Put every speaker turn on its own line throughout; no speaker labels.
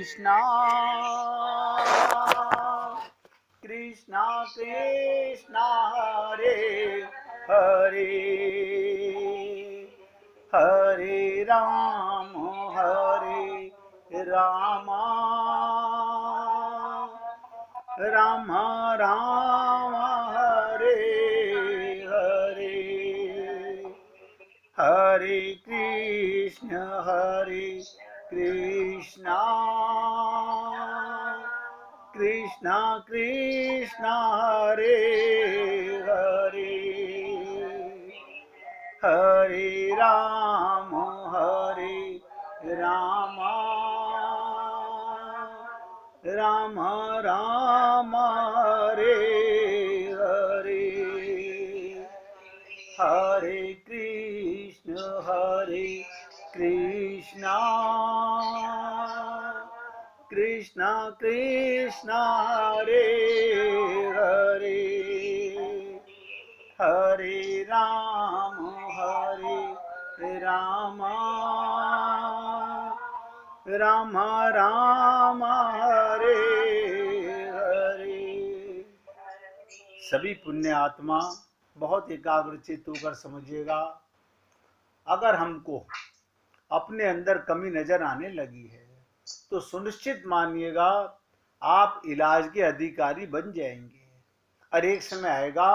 कृष्णा कृष्णा कृष्णा हरे हरे हरे राम राम राम राम हरे हरे हरे कृष्ण कृष्ण कृष्ण हरे हरे हरे राम राम राम राम हरे हरे हरे कृष्ण कृष्ण कृष्ण हरे हरे हरे राम राम राम राम हरे हरे। सभी पुण्य आत्मा बहुत एकाग्रचित्त होकर समझिएगा, अगर हमको अपने अंदर कमी नजर आने लगी है तो सुनिश्चित मानिएगा आप इलाज के अधिकारी बन जाएंगे। और एक समय आएगा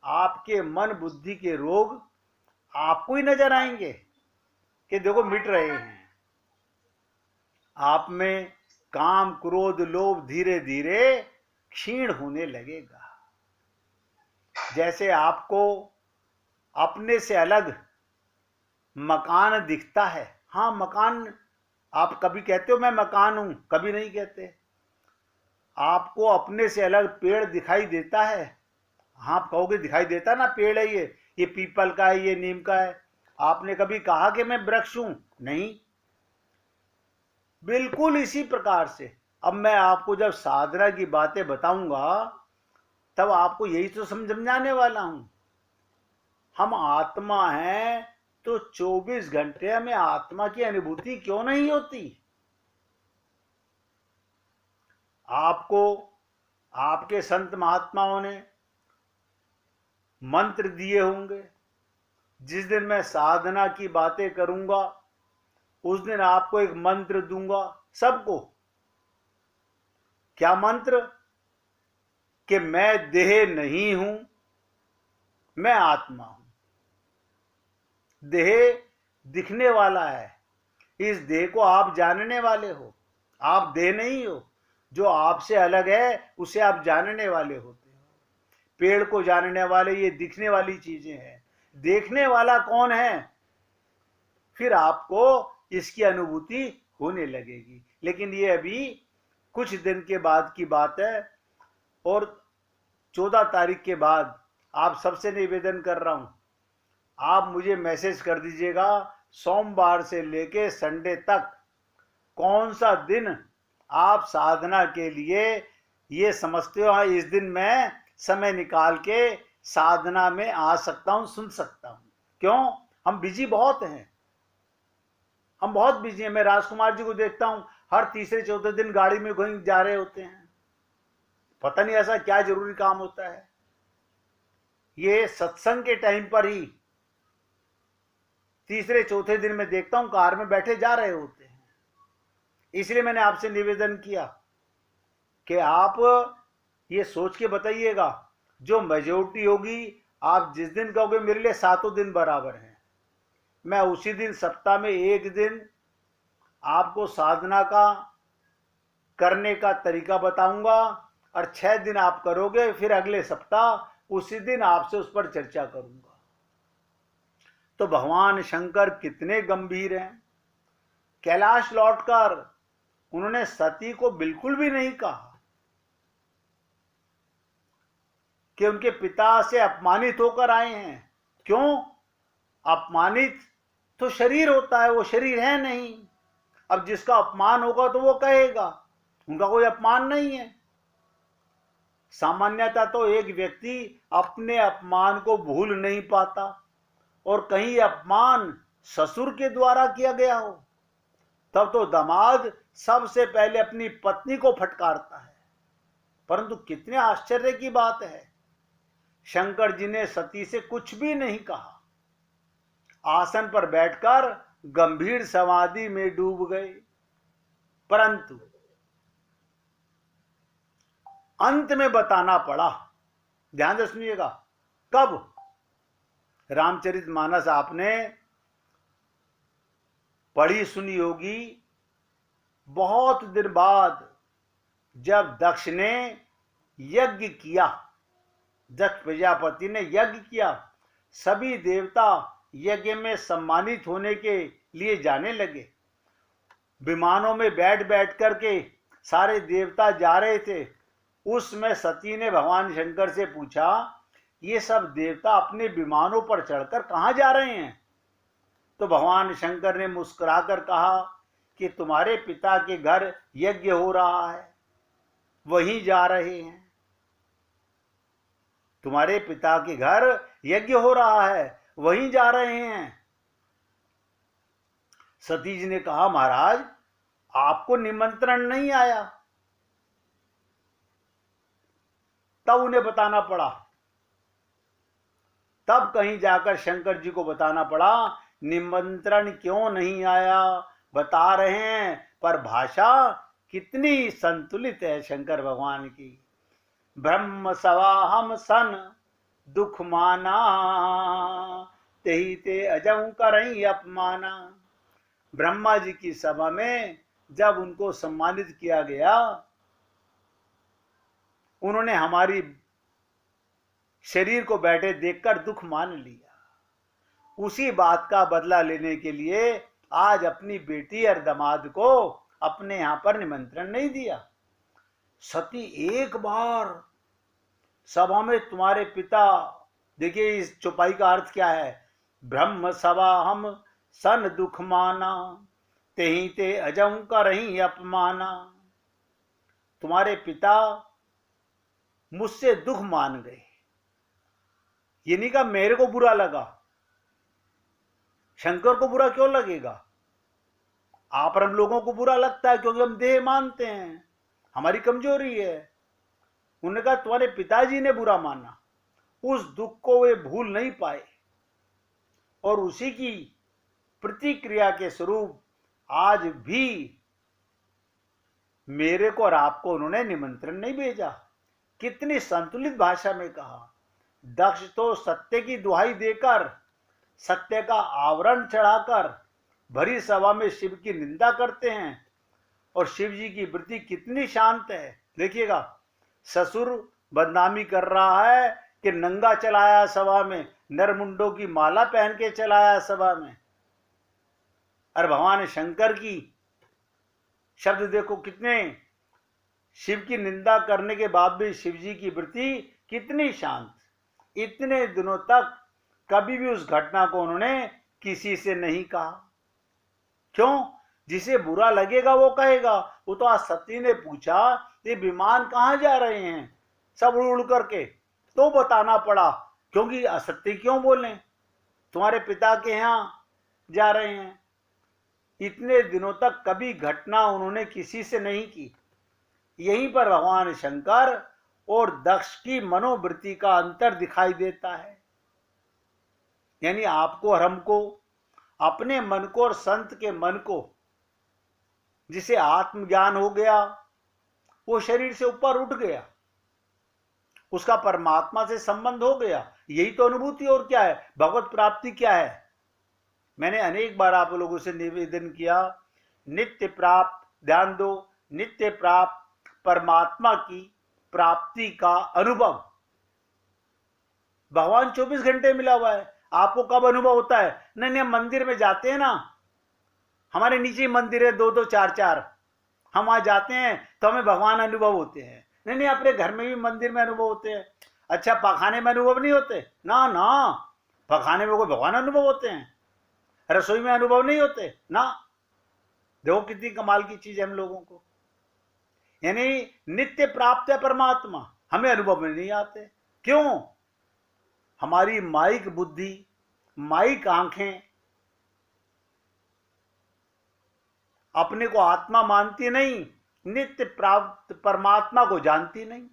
आपके मन बुद्धि के रोग आपको ही नजर आएंगे कि देखो मिट रहे हैं। आप में काम क्रोध लोभ धीरे धीरे क्षीण होने लगेगा। जैसे आपको अपने से अलग मकान दिखता है, हाँ मकान, आप कभी कहते हो मैं मकान हूं, कभी नहीं कहते। आपको अपने से अलग पेड़ दिखाई देता है, हाँ आप कहोगे दिखाई देता ना पेड़ है ये पीपल का है, ये नीम का है। आपने कभी कहा कि मैं वृक्ष हूं? नहीं। बिल्कुल इसी प्रकार से अब मैं आपको जब साधना की बातें बताऊंगा तब आपको यही तो समझाने वाला हूं। हम आत्मा हैं तो 24 घंटे हमें आत्मा की अनुभूति क्यों नहीं होती? आपको आपके संत महात्माओं ने मंत्र दिए होंगे। जिस दिन मैं साधना की बातें करूंगा उस दिन आपको एक मंत्र दूंगा सबको। क्या मंत्र? कि मैं देह नहीं हूं, मैं आत्मा हूं। देह दिखने वाला है, इस देह को आप जानने वाले हो। आप देह नहीं हो, जो आपसे अलग है उसे आप जानने वाले होते हो। पेड़ को जानने वाले ये दिखने वाली चीजें हैं। देखने वाला कौन है? फिर आपको इसकी अनुभूति होने लगेगी। लेकिन ये अभी कुछ दिन के बाद की बात है, और 14 तारीख के बाद आप सबसे निवेदन कर रहा हूं, आप मुझे मैसेज कर दीजिएगा सोमवार से लेके संडे तक कौन सा दिन आप साधना के लिए ये समझते हो इस दिन मैं समय निकाल के साधना में आ सकता हूं, सुन सकता हूं। क्यों? हम बिजी बहुत हैं, हम बहुत बिजी हैं। मैं राजकुमार जी को देखता हूं हर तीसरे चौथे दिन गाड़ी में कहीं जा रहे होते हैं। पता नहीं ऐसा क्या जरूरी काम होता है। ये सत्संग के टाइम पर ही तीसरे चौथे दिन में देखता हूं कार में बैठे जा रहे होते हैं। इसलिए मैंने आपसे निवेदन किया कि आप ये सोच के बताइएगा, जो मेजोरिटी होगी आप जिस दिन कहोगे मेरे लिए 7 दिन बराबर हैं, मैं उसी दिन सप्ताह में एक दिन आपको साधना का करने का तरीका बताऊंगा, और 6 दिन आप करोगे, फिर अगले सप्ताह उसी दिन आपसे उस पर चर्चा करूंगा। तो भगवान शंकर कितने गंभीर हैं। कैलाश लौटकर उन्होंने सती को बिल्कुल भी नहीं कहा कि उनके पिता से अपमानित होकर आए हैं। क्यों? अपमानित तो शरीर होता है, वो शरीर है नहीं। अब जिसका अपमान होगा तो वो कहेगा, उनका कोई अपमान नहीं है। सामान्यतः तो एक व्यक्ति अपने अपमान को भूल नहीं पाता, और कहीं अपमान ससुर के द्वारा किया गया हो तब तो दामाद सबसे पहले अपनी पत्नी को फटकारता है। परंतु कितने आश्चर्य की बात है, शंकर जी ने सती से कुछ भी नहीं कहा, आसन पर बैठकर गंभीर समाधि में डूब गए। परंतु अंत में बताना पड़ा, ध्यान से सुनिएगा, कब? रामचरितमानस आपने पढ़ी सुनी होगी। बहुत दिन बाद जब दक्ष ने यज्ञ किया, दक्ष प्रजापति ने यज्ञ किया, सभी देवता यज्ञ में सम्मानित होने के लिए जाने लगे। विमानों में बैठ बैठ करके सारे देवता जा रहे थे। उसमें सती ने भगवान शंकर से पूछा, ये सब देवता अपने विमानों पर चढ़कर कहाँ जा रहे हैं? तो भगवान शंकर ने मुस्कुराकर कहा कि तुम्हारे पिता के घर यज्ञ हो रहा है, वहीं जा रहे हैं। तुम्हारे पिता के घर यज्ञ हो रहा है, वहीं जा रहे हैं। सती जी ने कहा, महाराज आपको निमंत्रण नहीं आया। तब उन्हें बताना पड़ा, तब कहीं जाकर शंकर जी को बताना पड़ा, निमंत्रण क्यों नहीं आया, बता रहे हैं, पर भाषा कितनी संतुलित है शंकर भगवान की। ब्रह्म सवाहम सन दुख माना, तेहि ते अजऊ करई अपमाना। ब्रह्मा जी की सभा में जब उनको सम्मानित किया गया, उन्होंने हमारी शरीर को बैठे देखकर दुख मान लिया। उसी बात का बदला लेने के लिए आज अपनी बेटी और दामाद को अपने यहां पर निमंत्रण नहीं दिया। सती एक बार सभा में तुम्हारे पिता, देखिए इस चौपाई का अर्थ क्या है, ब्रह्म सभा हम सन दुख माना, तेहि ते अजऊ करही अपमाना। तुम्हारे पिता मुझसे दुख मान गए, ये नहीं कहा मेरे को बुरा लगा। शंकर को बुरा क्यों लगेगा? आप हम लोगों को बुरा लगता है क्योंकि हम देह मानते हैं, हमारी कमजोरी है। उन्होंने कहा तुम्हारे पिताजी ने बुरा माना, उस दुख को वे भूल नहीं पाए और उसी की प्रतिक्रिया के स्वरूप आज भी मेरे को और आपको उन्होंने निमंत्रण नहीं भेजा। कितनी संतुलित भाषा में कहा। दक्ष तो सत्य की दुहाई देकर, सत्य का आवरण चढ़ाकर भरी सभा में शिव की निंदा करते हैं, और शिव जी की वृत्ति कितनी शांत है। देखिएगा, ससुर बदनामी कर रहा है कि नंगा चलाया सभा में, नरमुंडों की माला पहन के चलाया सभा में, और भगवान शंकर की शब्द देखो कितने, शिव की निंदा करने के बाद भी शिव जी की वृत्ति कितनी शांत। इतने दिनों तक कभी भी उस घटना को उन्होंने किसी से नहीं कहा। क्यों? जिसे बुरा लगेगा वो कहेगा। वो तो आज सती ने पूछा ये विमान कहाँ जा रहे हैं, सब उड़ उड़ करके, तो बताना पड़ा, क्योंकि असत्य क्यों बोले, तुम्हारे पिता के यहाँ जा रहे हैं। इतने दिनों तक कभी घटना उन्होंने किसी से नहीं की। यहीं पर भगवान शंकर और दक्ष की मनोवृत्ति का अंतर दिखाई देता है। यानी आपको और हमको, अपने मन को और संत के मन को, जिसे आत्मज्ञान हो गया, वो शरीर से ऊपर उठ गया, उसका परमात्मा से संबंध हो गया, यही तो अनुभूति। और क्या है? भगवत प्राप्ति क्या है? मैंने अनेक बार आप लोगों से निवेदन किया, नित्य प्राप्त, ध्यान दो, नित्य प्राप्त परमात्मा की प्राप्ति का अनुभव भगवान 24 घंटे मिला हुआ है। आपको कब अनुभव होता है? नहीं, हम मंदिर में जाते हैं ना, हमारे नीचे मंदिर है 2-2, 4-4, हम वहां जाते हैं तो हमें भगवान अनुभव होते हैं। नहीं, अपने घर में भी मंदिर में अनुभव होते हैं। अच्छा, पखाने में अनुभव नहीं होते? ना ना, पखाने में कोई भगवान अनुभव होते हैं, रसोई में अनुभव नहीं होते ना। देखो कितनी कमाल की चीज है हम लोगों को। यानी नित्य प्राप्त है परमात्मा, हमें अनुभव में नहीं आते। क्यों? हमारी माइक बुद्धि, माइक आंखें अपने को आत्मा मानती नहीं, नित्य प्राप्त परमात्मा को जानती नहीं।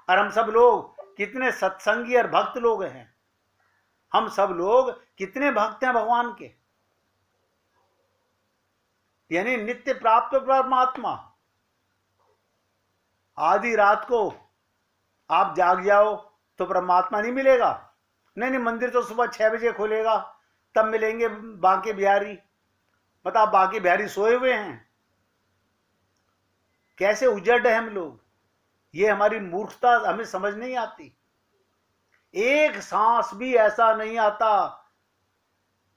और हम सब लोग कितने सत्संगी और भक्त लोग हैं, हम सब लोग कितने भक्त हैं भगवान के, यानी नित्य प्राप्त परमात्मा। आधी रात को आप जाग जाओ तो परमात्मा नहीं मिलेगा। नहीं, मंदिर तो सुबह 6 बजे खुलेगा, तब मिलेंगे बांके बिहारी। बता, बांके बिहारी सोए हुए हैं। कैसे उजड़ है हम लोग, ये हमारी मूर्खता हमें समझ नहीं आती। एक सांस भी ऐसा नहीं आता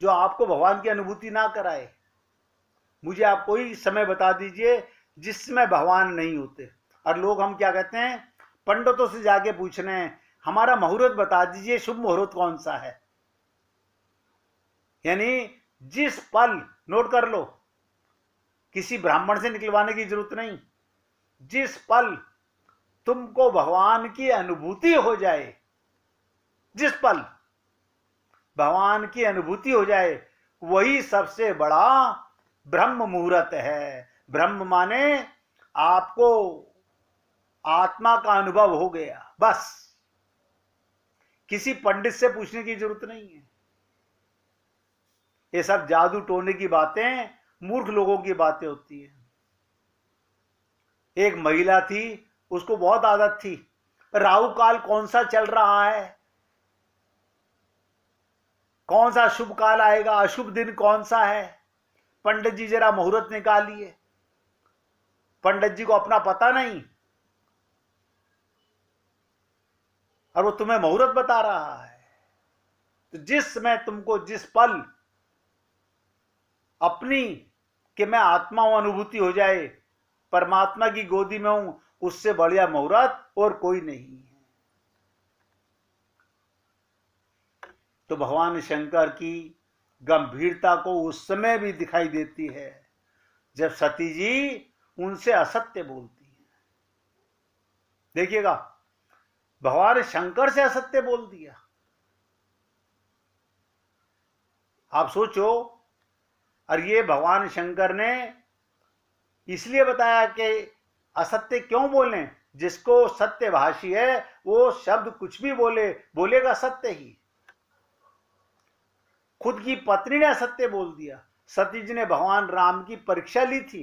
जो आपको भगवान की अनुभूति ना कराए। मुझे आप कोई समय बता दीजिए जिसमें भगवान नहीं होते। और लोग हम क्या कहते हैं, पंडितों से जाके पूछ रहे हैं हमारा मुहूर्त बता दीजिए, शुभ मुहूर्त कौन सा है। यानी जिस पल, नोट कर लो, किसी ब्राह्मण से निकलवाने की जरूरत नहीं, जिस पल तुमको भगवान की अनुभूति हो जाए, जिस पल भगवान की अनुभूति हो जाए, वही सबसे बड़ा ब्रह्म मुहूर्त है। ब्रह्म माने आपको आत्मा का अनुभव हो गया, बस। किसी पंडित से पूछने की जरूरत नहीं है। ये सब जादू टोने की बातें मूर्ख लोगों की बातें होती है। एक महिला थी, उसको बहुत आदत थी, राहु काल कौन सा चल रहा है, कौन सा शुभ काल आएगा, अशुभ दिन कौन सा है, पंडित जी जरा मुहूर्त निकालिए। पंडित जी को अपना पता नहीं और वो तुम्हें मुहूर्त बता रहा है। तो जिस समय तुमको, जिस पल अपनी कि मैं आत्मा हूं अनुभूति हो जाए, परमात्मा की गोदी में हूं, उससे बढ़िया मुहूर्त और कोई नहीं है। तो भगवान शंकर की गंभीरता को उस समय भी दिखाई देती है जब सती जी उनसे असत्य बोलती है। देखिएगा, भगवान शंकर से असत्य बोल दिया। आप सोचो, और ये भगवान शंकर ने इसलिए बताया कि असत्य क्यों बोलें। जिसको सत्यभाषी है वो शब्द कुछ भी बोलेगा सत्य ही। खुद की पत्नी ने असत्य बोल दिया। सती जी ने भगवान राम की परीक्षा ली थी,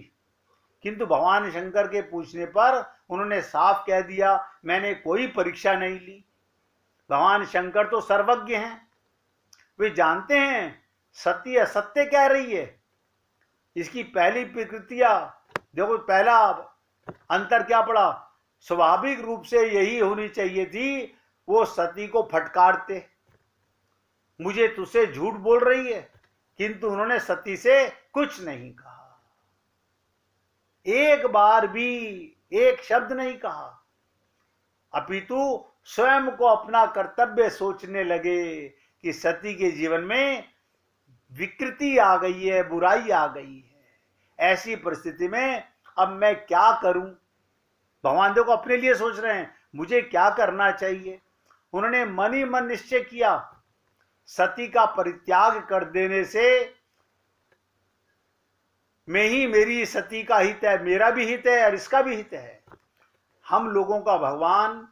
किंतु भगवान शंकर के पूछने पर उन्होंने साफ कह दिया मैंने कोई परीक्षा नहीं ली। भगवान शंकर तो सर्वज्ञ हैं, वे जानते हैं सती असत्य कह रही है। इसकी पहली प्रकृतियां देखो, पहला अंतर क्या पड़ा, स्वाभाविक रूप से यही होनी चाहिए थी, वो सती को फटकारते, मुझे तुझसे झूठ बोल रही है, किंतु उन्होंने सती से कुछ नहीं कहा, एक बार भी एक शब्द नहीं कहा, अपितु स्वयं को अपना कर्तव्य सोचने लगे कि सती के जीवन में विकृति आ गई है, बुराई आ गई है। ऐसी परिस्थिति में अब मैं क्या करूं। भगवान देखो अपने लिए सोच रहे हैं मुझे क्या करना चाहिए। उन्होंने मन ही मन निश्चय किया सती का परित्याग कर देने से मैं ही, मेरी सती का हित है, मेरा भी हित है और इसका भी हित है। हम लोगों का भगवान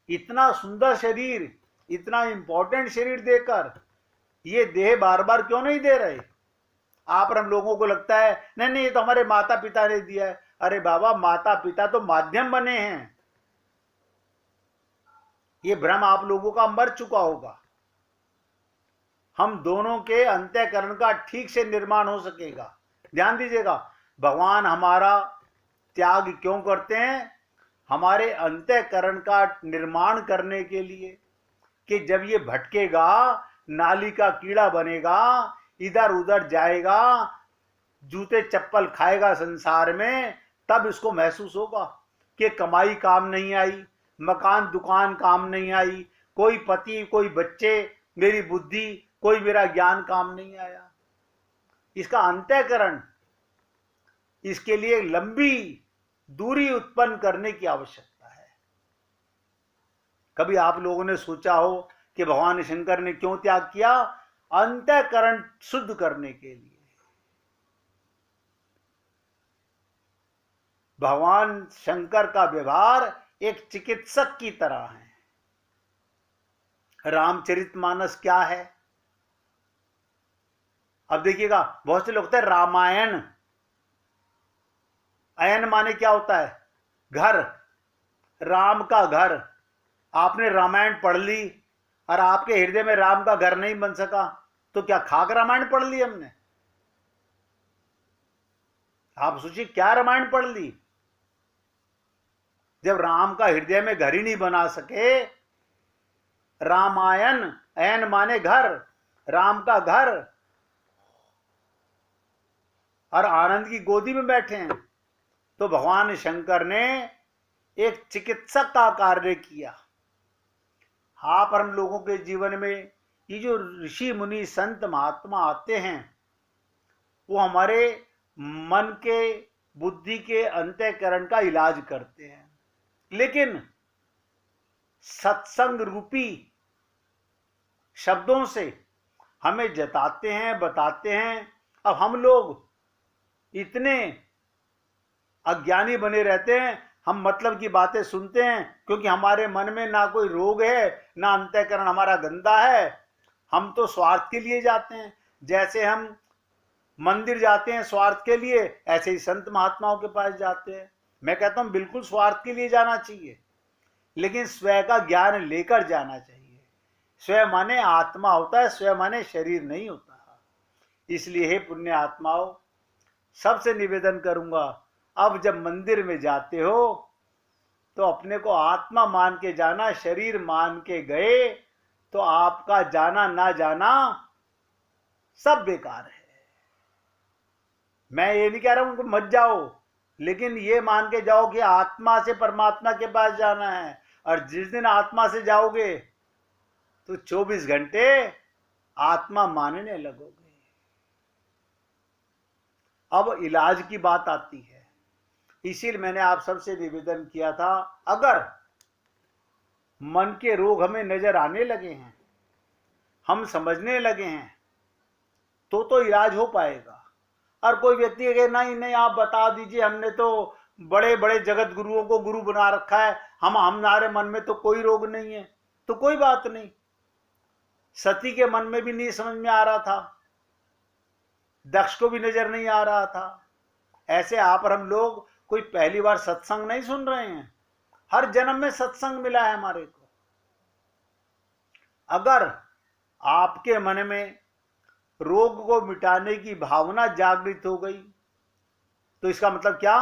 इतना सुंदर शरीर, इतना इंपॉर्टेंट शरीर देकर ये देह बार बार क्यों नहीं दे रहे। आप और हम लोगों को लगता है नहीं नहीं ये तो हमारे माता पिता ने दिया है। अरे बाबा, माता पिता तो माध्यम बने हैं। ये भ्रम आप लोगों का मर चुका होगा। हम दोनों के अंतःकरण का ठीक से निर्माण हो सकेगा। ध्यान दीजिएगा, भगवान हमारा त्याग क्यों करते हैं, हमारे अंतःकरण का निर्माण करने के लिए, कि जब ये भटकेगा, नाली का कीड़ा बनेगा, इधर उधर जाएगा, जूते चप्पल खाएगा संसार में, तब इसको महसूस होगा कि कमाई काम नहीं आई, मकान दुकान काम नहीं आई, कोई पति, कोई बच्चे, मेरी बुद्धि, कोई मेरा ज्ञान काम नहीं आया। इसका अंतःकरण, इसके लिए लंबी दूरी उत्पन्न करने की आवश्यकता है। कभी आप लोगों ने सोचा हो कि भगवान शंकर ने क्यों त्याग किया? अंतःकरण शुद्ध करने के लिए। भगवान शंकर का व्यवहार एक चिकित्सक की तरह है। रामचरितमानस क्या है? अब देखिएगा, बहुत से लोग कहते हैं रामायण। अयन माने क्या होता है? घर, राम का घर। आपने रामायण पढ़ ली और आपके हृदय में राम का घर नहीं बन सका, तो क्या खाक रामायण पढ़ ली हमने? आप सोचिए, क्या रामायण पढ़ ली जब राम का हृदय में घर ही नहीं बना सके। रामायण, अयन माने घर, राम का घर, और आनंद की गोदी में बैठे हैं। तो भगवान शंकर ने एक चिकित्सक का कार्य किया। हाँ, पर हम लोगों के जीवन में ये जो ऋषि मुनि संत महात्मा आते हैं, वो हमारे मन के, बुद्धि के अंतःकरण का इलाज करते हैं, लेकिन सत्संग रूपी शब्दों से हमें जताते हैं, बताते हैं। अब हम लोग इतने अज्ञानी बने रहते हैं, हम मतलब की बातें सुनते हैं, क्योंकि हमारे मन में ना कोई रोग है, ना अंतःकरण हमारा गंदा है। हम तो स्वार्थ के लिए जाते हैं। जैसे हम मंदिर जाते हैं स्वार्थ के लिए, ऐसे ही संत महात्माओं के पास जाते हैं। मैं कहता हूं बिल्कुल स्वार्थ के लिए जाना चाहिए, लेकिन स्वयं का ज्ञान लेकर जाना चाहिए। स्वयं माने आत्मा होता है, स्वयं माने शरीर नहीं होता। इसलिए हे पुण्य आत्माओं, सबसे निवेदन करूंगा, अब जब मंदिर में जाते हो तो अपने को आत्मा मान के जाना। शरीर मान के गए तो आपका जाना ना जाना सब बेकार है। मैं ये नहीं कह रहा हूं कि मत जाओ, लेकिन ये मान के जाओ कि आत्मा से परमात्मा के पास जाना है। और जिस दिन आत्मा से जाओगे तो 24 घंटे आत्मा मानने लगोगे। अब इलाज की बात आती है। इसीलिए मैंने आप सबसे निवेदन किया था, अगर मन के रोग हमें नजर आने लगे हैं, हम समझने लगे हैं, तो इलाज हो पाएगा। और कोई व्यक्ति कहे नहीं नहीं आप बता दीजिए, हमने तो बड़े बड़े जगत गुरुओं को गुरु बना रखा है, हमारे मन में तो कोई रोग नहीं है, तो कोई बात नहीं। सती के मन में भी नहीं समझ में आ रहा था, दक्ष को भी नजर नहीं आ रहा था। ऐसे आप और हम लोग कोई पहली बार सत्संग नहीं सुन रहे हैं, हर जन्म में सत्संग मिला है हमारे को। अगर आपके मन में रोग को मिटाने की भावना जागृत हो गई, तो इसका मतलब क्या?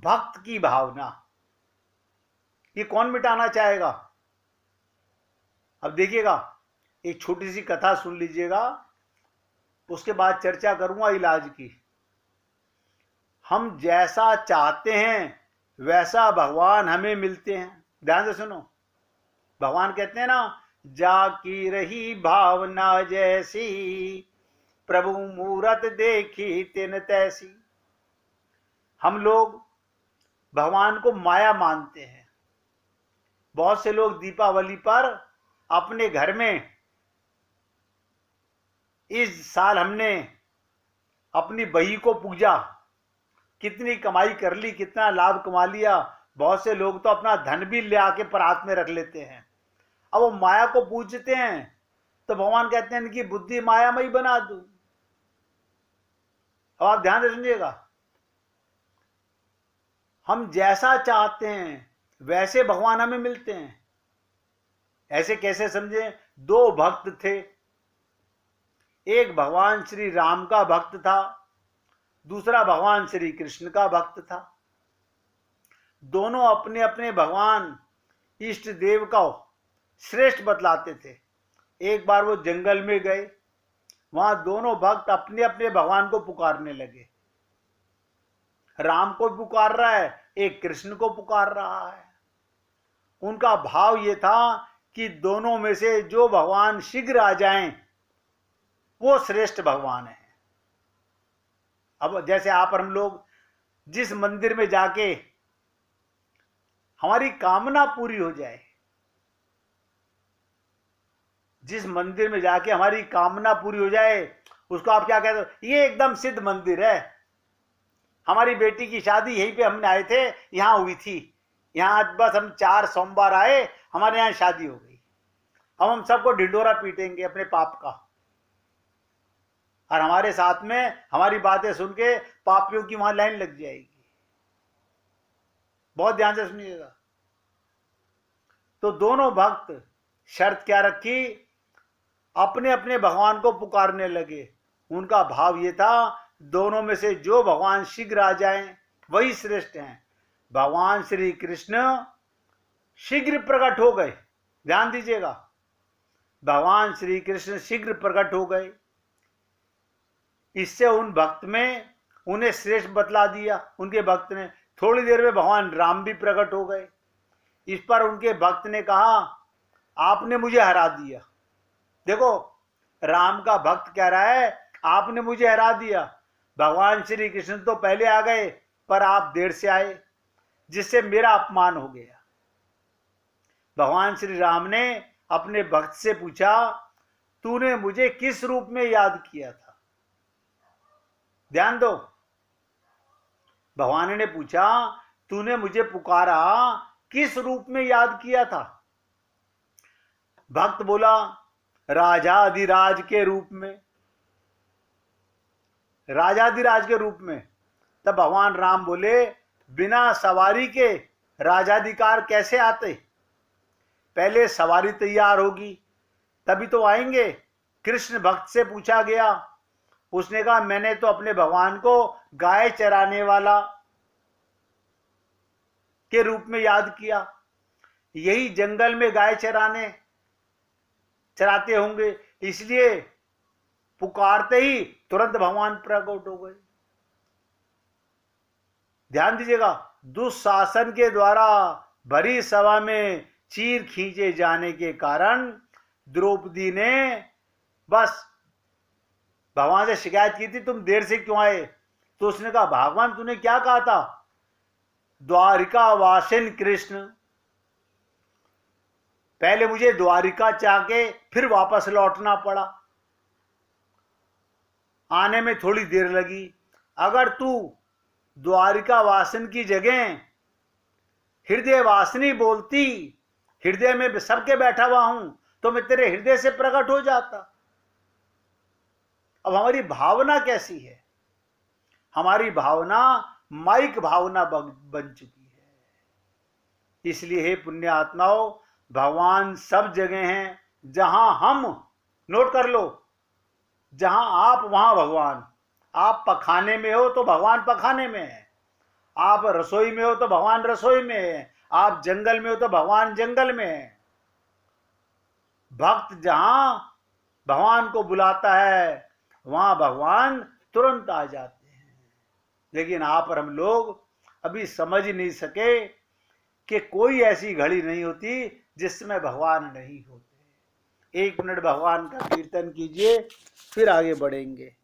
भक्त की भावना। ये कौन मिटाना चाहेगा? अब देखिएगा, एक छोटी सी कथा सुन लीजिएगा, उसके बाद चर्चा करूंगा इलाज की। हम जैसा चाहते हैं वैसा भगवान हमें मिलते हैं। ध्यान से सुनो, भगवान कहते हैं ना, जाकी रही भावना जैसी, प्रभु मूरत देखी तिन तैसी। हम लोग भगवान को माया मानते हैं। बहुत से लोग दीपावली पर अपने घर में, इस साल हमने अपनी बही को पूजा, कितनी कमाई कर ली, कितना लाभ कमा लिया। बहुत से लोग तो अपना धन भी ले आके परात में रख लेते हैं। अब वो माया को पूजते हैं, तो भगवान कहते हैं इनकी बुद्धि मायामयी बना दूं। अब आप ध्यान से सुनिएगा, हम जैसा चाहते हैं वैसे भगवान हमें मिलते हैं। ऐसे कैसे समझे? दो भक्त थे, एक भगवान श्री राम का भक्त था, दूसरा भगवान श्री कृष्ण का भक्त था। दोनों अपने अपने भगवान इष्ट देव का श्रेष्ठ बतलाते थे। एक बार वो जंगल में गए, वहां दोनों भक्त अपने अपने भगवान को पुकारने लगे। राम को पुकार रहा है, एक कृष्ण को पुकार रहा है। उनका भाव ये था कि दोनों में से जो भगवान शीघ्र आ जाएं वो श्रेष्ठ भगवान है। अब जैसे आप और हम लोग जिस मंदिर में जाके हमारी कामना पूरी हो जाए, जिस मंदिर में जाके हमारी कामना पूरी हो जाए, उसको आप क्या कहते हो? ये एकदम सिद्ध मंदिर है, हमारी बेटी की शादी यहीं पे हमने आए थे, यहाँ हुई थी, यहाँ बस हम 4 सोमवार आए, हमारे यहाँ शादी हो गई। अब हम सबको ढिंडोरा पीटेंगे अपने पाप का, और हमारे साथ में हमारी बातें सुन के पापियों की वहां लाइन लग जाएगी। बहुत ध्यान से सुनिएगा। तो दोनों भक्त शर्त क्या रखी, अपने अपने भगवान को पुकारने लगे। उनका भाव ये था, दोनों में से जो भगवान शीघ्र आ जाएं वही श्रेष्ठ हैं। भगवान श्री कृष्ण शीघ्र प्रकट हो गए। ध्यान दीजिएगा, भगवान श्री कृष्ण शीघ्र प्रकट हो गए। इससे उन भक्त में उन्हें श्रेष्ठ बतला दिया। उनके भक्त ने, थोड़ी देर में भगवान राम भी प्रकट हो गए। इस पर उनके भक्त ने कहा, आपने मुझे हरा दिया। देखो, राम का भक्त कह रहा है, आपने मुझे हरा दिया। भगवान श्री कृष्ण तो पहले आ गए, पर आप देर से आए, जिससे मेरा अपमान हो गया। भगवान श्री राम ने अपने भक्त से पूछा, तूने मुझे किस रूप में याद किया था? ध्यान दो, भगवान ने पूछा, तूने मुझे पुकारा किस रूप में याद किया था? भक्त बोला, राजाधिराज के रूप में, राजाधिराज के रूप में। तब भगवान राम बोले, बिना सवारी के राजाधिकार कैसे आते? पहले सवारी तैयार होगी तभी तो आएंगे। कृष्ण भक्त से पूछा गया, उसने कहा, मैंने तो अपने भगवान को गाय चराने वाला के रूप में याद किया। यही जंगल में गाय चराते होंगे, इसलिए पुकारते ही तुरंत भगवान प्रकट हो गए। ध्यान दीजिएगा, दुशासन के द्वारा भरी सभा में चीर खींचे जाने के कारण द्रौपदी ने बस भगवान से शिकायत की थी, तुम देर से क्यों आए? तो उसने कहा, भगवान तूने क्या कहा था? द्वारिका वासिन कृष्ण, पहले मुझे द्वारिका जाके फिर वापस लौटना पड़ा, आने में थोड़ी देर लगी। अगर तू द्वारिका वासन की जगह हृदय वासिनी बोलती, हृदय में सबके बैठा हुआ हूं, तो मैं तेरे हृदय से प्रकट हो जाता। अब हमारी भावना कैसी है? हमारी भावना माइक भावना बन चुकी है। इसलिए हे पुण्य आत्माओं, भगवान सब जगह हैं। जहां हम, नोट कर लो, जहां आप वहां भगवान। आप पखाने में हो तो भगवान पखाने में है, आप रसोई में हो तो भगवान रसोई में है, आप जंगल में हो तो भगवान जंगल में है। भक्त जहां भगवान को बुलाता है वहां भगवान तुरंत आ जाते हैं। लेकिन आप और हम लोग अभी समझ नहीं सके कि कोई ऐसी घड़ी नहीं होती जिसमें भगवान नहीं होते। 1 मिनट भगवान का कीर्तन कीजिए, फिर आगे बढ़ेंगे।